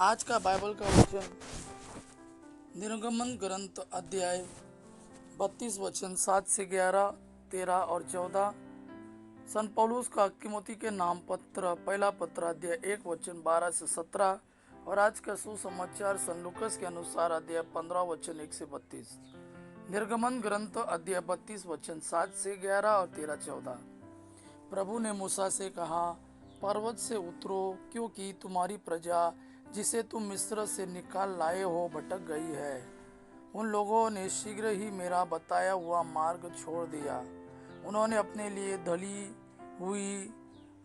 आज का बाइबल का वचन निर्गमन ग्रंथ अध्याय 32 वचन 7 से 11, 13 और 14। सन पौलुस का तिमोथी के नाम पत्र पहला पत्र अध्याय 1 वचन 12 से 17 और आज का सुसमाचार सन लूकस के अनुसार अध्याय 15 वचन 1 से 32। निर्गमन ग्रंथ अध्याय 32 वचन 7 से 11 और 13, 14। प्रभु ने मूसा से कहा, पर्वत से उतरो, क्योंकि तुम्हारी प्रजा जिसे तुम मिस्र से निकाल लाए हो भटक गई है। उन लोगों ने शीघ्र ही मेरा बताया हुआ मार्ग छोड़ दिया। उन्होंने अपने लिए धली हुई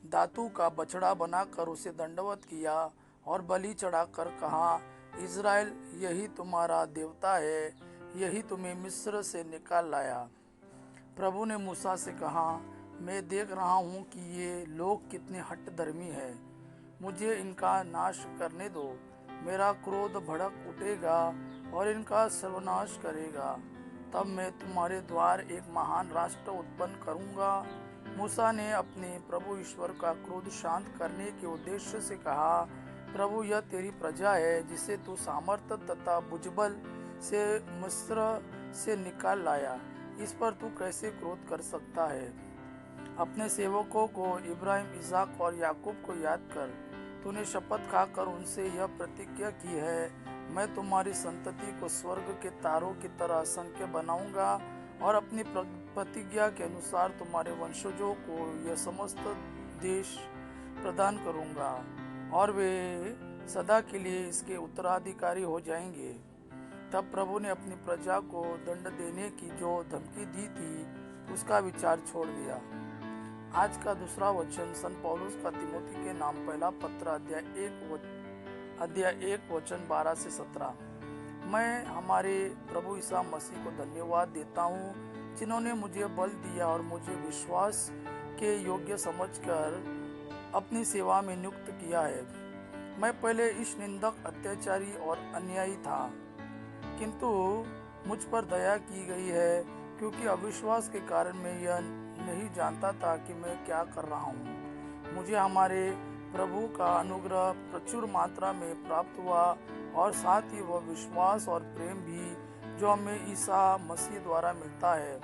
धातु का बछड़ा बनाकर उसे दंडवत किया और बलि चढ़ाकर कहा, इज़राइल यही तुम्हारा देवता है, यही तुम्हें मिस्र से निकाल लाया। प्रभु ने मूसा से कहा, मैं देख रहा हूँ कि ये लोग कितने हठधर्मी हैं। मुझे इनका नाश करने दो। मेरा क्रोध भड़क उठेगा और इनका सर्वनाश करेगा। तब मैं तुम्हारे द्वार एक महान राष्ट्र उत्पन्न करूंगा। मूसा ने अपने प्रभु ईश्वर का क्रोध शांत करने के उद्देश्य से कहा, प्रभु यह तेरी प्रजा है जिसे तू सामर्थ तथा भुजबल से मिस्र से निकाल लाया। इस पर तू कैसे क्रोध कर सकता है? अपने सेवकों को इब्राहिम, इसाक और याकूब को याद कर। तूने शपथ खाकर उनसे यह प्रतिज्ञा की है, मैं तुम्हारी संतति को स्वर्ग के तारों की तरह असंख्य बनाऊंगा और अपनी प्रतिज्ञा के अनुसार तुम्हारे वंशजों को यह समस्त देश प्रदान करूंगा और वे सदा के लिए इसके उत्तराधिकारी हो जाएंगे। तब प्रभु ने अपनी प्रजा को दंड देने की जो धमकी दी थी उसका विचार छोड़ दिया। आज का दूसरा वचन सन पौलुस का तिमोथी के नाम पहला पत्र अध्याय 1 वचन 12 से 17। मैं हमारे प्रभु ईसा मसीह को धन्यवाद देता हूँ जिन्होंने मुझे बल दिया और मुझे विश्वास के योग्य समझकर अपनी सेवा में नियुक्त किया है। मैं पहले इस निंदक, अत्याचारी और अन्यायी था, किंतु मुझ पर दया की गई है, क्योंकि अविश्वास के कारण मैं यह नहीं जानता था कि मैं क्या कर रहा हूँ। मुझे हमारे प्रभु का अनुग्रह प्रचुर मात्रा में प्राप्त हुआ और साथ ही वह विश्वास और प्रेम भी जो हमें ईसा मसीह द्वारा मिलता है।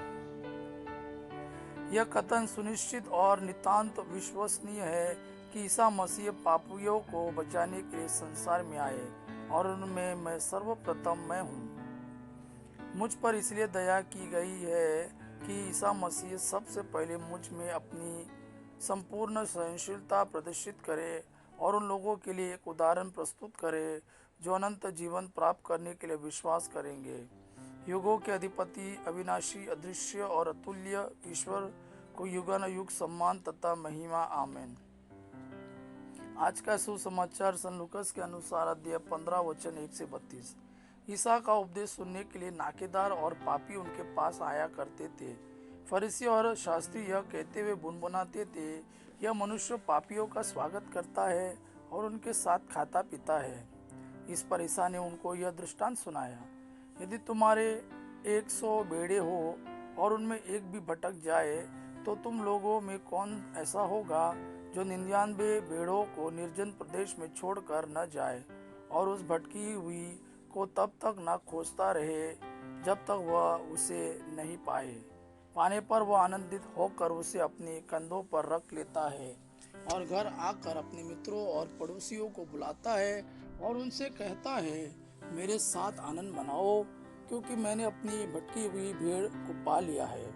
यह कथन सुनिश्चित और नितांत विश्वसनीय है कि ईसा मसीह पापियों को बचाने के लिए संसार में आए और उनमें मैं सर्वप्रथम मैं हूँ। मुझ पर इसलिए दया की गई है कि ईसा मसीह सबसे पहले मुझ में अपनी संपूर्ण सहनशीलता प्रदर्शित करे और उन लोगों के लिए एक उदाहरण प्रस्तुत करे जो अनंत जीवन प्राप्त करने के लिए विश्वास करेंगे। युगों के अधिपति, अविनाशी, अदृश्य और अतुल्य ईश्वर को युगानुयुग सम्मान तथा महिमा, आमीन। आज का सुसमाचार सन लूकस के अनुसार अध्याय 15 वचन 1 से 32। ईसा का उपदेश सुनने के लिए नाकेदार और पापी उनके पास आया करते थे। फरीसी और शास्त्री यह कहते हुए बुनबुनाते थे, यह मनुष्य पापियों का स्वागत करता है और उनके साथ खाता पीता है। इस पर ईसा ने उनको यह दृष्टांत सुनाया, यदि तुम्हारे 100 भेड़ें हो और उनमें एक भी भटक जाए तो तुम लोगों में कौन ऐसा होगा जो 99 भेड़ों को निर्जन प्रदेश में छोड़कर न जाए और उस भटकी हुई को तब तक न खोजता रहे जब तक वह उसे नहीं पाए। पाने पर वह आनंदित होकर उसे अपने कंधों पर रख लेता है और घर आकर अपने मित्रों और पड़ोसियों को बुलाता है और उनसे कहता है, मेरे साथ आनंद मनाओ, क्योंकि मैंने अपनी भटकी हुई भेड़ को पा लिया है।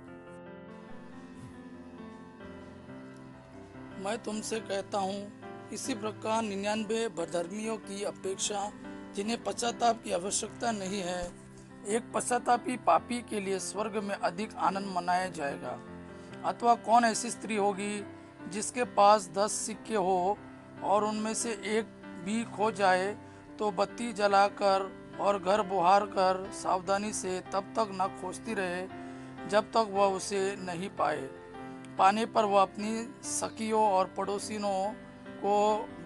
मैं तुमसे कहता हूँ, इसी प्रकार 99 बधर्मियों की अपेक्षा जिन्हें पश्चाताप की आवश्यकता नहीं है, एक पश्चातापी पापी के लिए स्वर्ग में अधिक आनंद मनाया जाएगा। अथवा कौन ऐसी स्त्री होगी जिसके पास 10 सिक्के हो और उनमें से एक भी खो जाए तो बत्ती जलाकर और घर बुहार कर सावधानी से तब तक न खोजती रहे जब तक वह उसे नहीं पाए। पाने पर वह अपनी सखियों और पड़ोसिनों को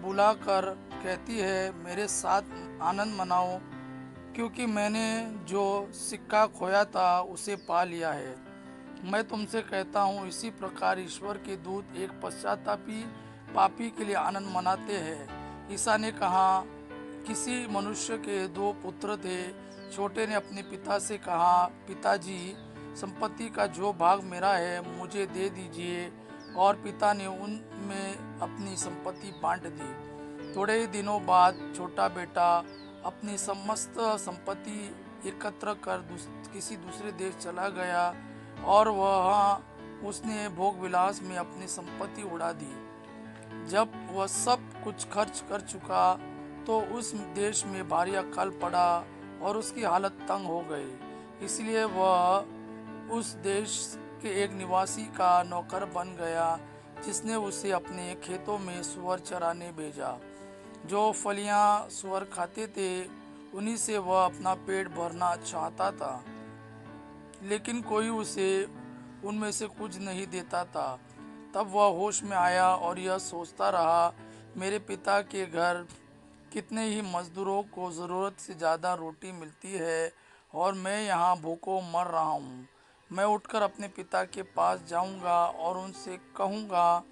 बुलाकर कहती है, मेरे साथ आनंद मनाओ, क्योंकि मैंने जो सिक्का खोया था उसे पा लिया है। मैं तुमसे कहता हूँ, इसी प्रकार ईश्वर के दूत एक पश्चातापी पापी के लिए आनंद मनाते हैं। ईसा ने कहा, किसी मनुष्य के दो पुत्र थे। छोटे ने अपने पिता से कहा, पिताजी, संपत्ति का जो भाग मेरा है मुझे दे दीजिए। और पिता ने उनमें अपनी संपत्ति बांट दी। थोड़े ही दिनों बाद छोटा बेटा अपनी समस्त संपत्ति एकत्र कर किसी दूसरे देश चला गया और वहाँ उसने भोग विलास में अपनी संपत्ति उड़ा दी। जब वह सब कुछ खर्च कर चुका तो उस देश में भारी अकाल पड़ा और उसकी हालत तंग हो गई। इसलिए वह उस देश के एक निवासी का नौकर बन गया, जिसने उसे अपने खेतों में सूअर चराने भेजा। जो फलियां सूअर खाते थे उन्हीं से वह अपना पेट भरना चाहता था, लेकिन कोई उसे उनमें से कुछ नहीं देता था। तब वह होश में आया और यह सोचता रहा, मेरे पिता के घर कितने ही मजदूरों को ज़रूरत से ज़्यादा रोटी मिलती है और मैं यहाँ भूखों मर रहा हूँ। मैं उठकर अपने पिता के पास जाऊँगा और उनसे कहूँगा,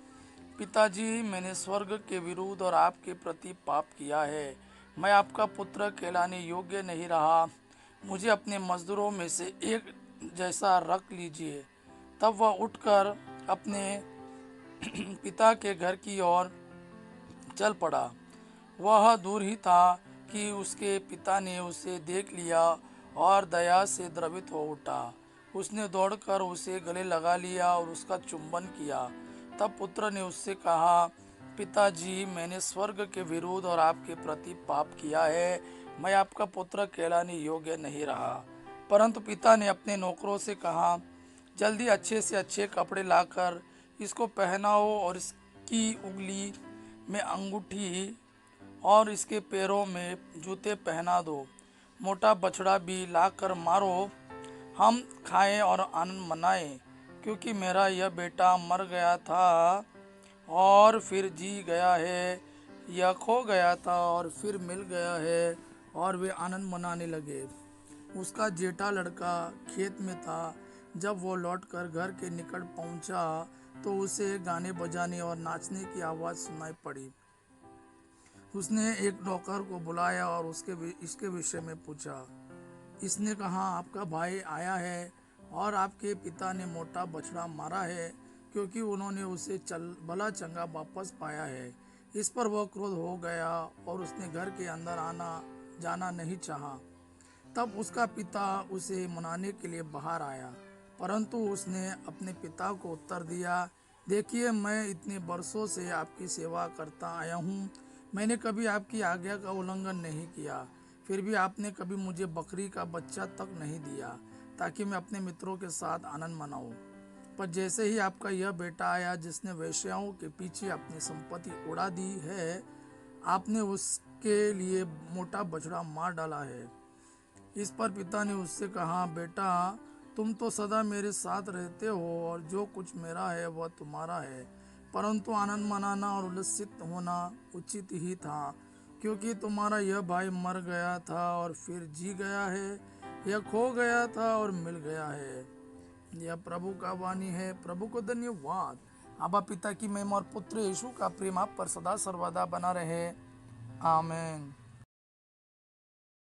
पिताजी, मैंने स्वर्ग के विरुद्ध और आपके प्रति पाप किया है। मैं आपका पुत्र कहलाने योग्य नहीं रहा। मुझे अपने मजदूरों में से एक जैसा रख लीजिए। तब वह उठकर अपने पिता के घर की ओर चल पड़ा। वह दूर ही था कि उसके पिता ने उसे देख लिया और दया से द्रवित हो उठा। उसने दौड़कर उसे गले लगा लिया और उसका चुंबन किया। तब पुत्र ने उससे कहा, पिताजी, मैंने स्वर्ग के विरुद्ध और आपके प्रति पाप किया है। मैं आपका पुत्र कहलाने योग्य नहीं रहा। परंतु पिता ने अपने नौकरों से कहा, जल्दी अच्छे से अच्छे कपड़े लाकर इसको पहनाओ और इसकी उंगली में अंगूठी और इसके पैरों में जूते पहना दो। मोटा बछड़ा भी लाकर मारो, हम खाएं और आनंद मनाएं, क्योंकि मेरा यह बेटा मर गया था और फिर जी गया है, यह खो गया था और फिर मिल गया है। और वे आनंद मनाने लगे। उसका जेठा लड़का खेत में था। जब वो लौटकर घर के निकट पहुंचा तो उसे गाने बजाने और नाचने की आवाज़ सुनाई पड़ी। उसने एक नौकर को बुलाया और इसके विषय में पूछा। इसने कहा, आपका भाई आया है और आपके पिता ने मोटा बछड़ा मारा है, क्योंकि उन्होंने उसे भला चंगा वापस पाया है। इस पर वह क्रोध हो गया और उसने घर के अंदर आना जाना नहीं चाहा। तब उसका पिता उसे मनाने के लिए बाहर आया, परंतु उसने अपने पिता को उत्तर दिया, देखिए, मैं इतने वर्षों से आपकी सेवा करता आया हूँ। मैंने कभी आपकी आज्ञा का उल्लंघन नहीं किया। फिर भी आपने कभी मुझे बकरी का बच्चा तक नहीं दिया, ताकि मैं अपने मित्रों के साथ आनंद मनाऊं। पर जैसे ही आपका यह बेटा आया, जिसने वेश्याओं के पीछे अपनी संपत्ति उड़ा दी है, आपने उसके लिए मोटा बछड़ा मार डाला है। इस पर पिता ने उससे कहा, बेटा, तुम तो सदा मेरे साथ रहते हो और जो कुछ मेरा है वह तुम्हारा है। परंतु आनंद मनाना और उल्लसित होना उचित ही था, क्योंकि तुम्हारा यह भाई मर गया था और फिर जी गया है, यह खो गया था और मिल गया है। यह प्रभु का वाणी है। प्रभु को धन्यवाद। आबा पिता की महिमा और पुत्र यीशु का प्रेम आप पर सदा सर्वदा बना रहे। आमीन।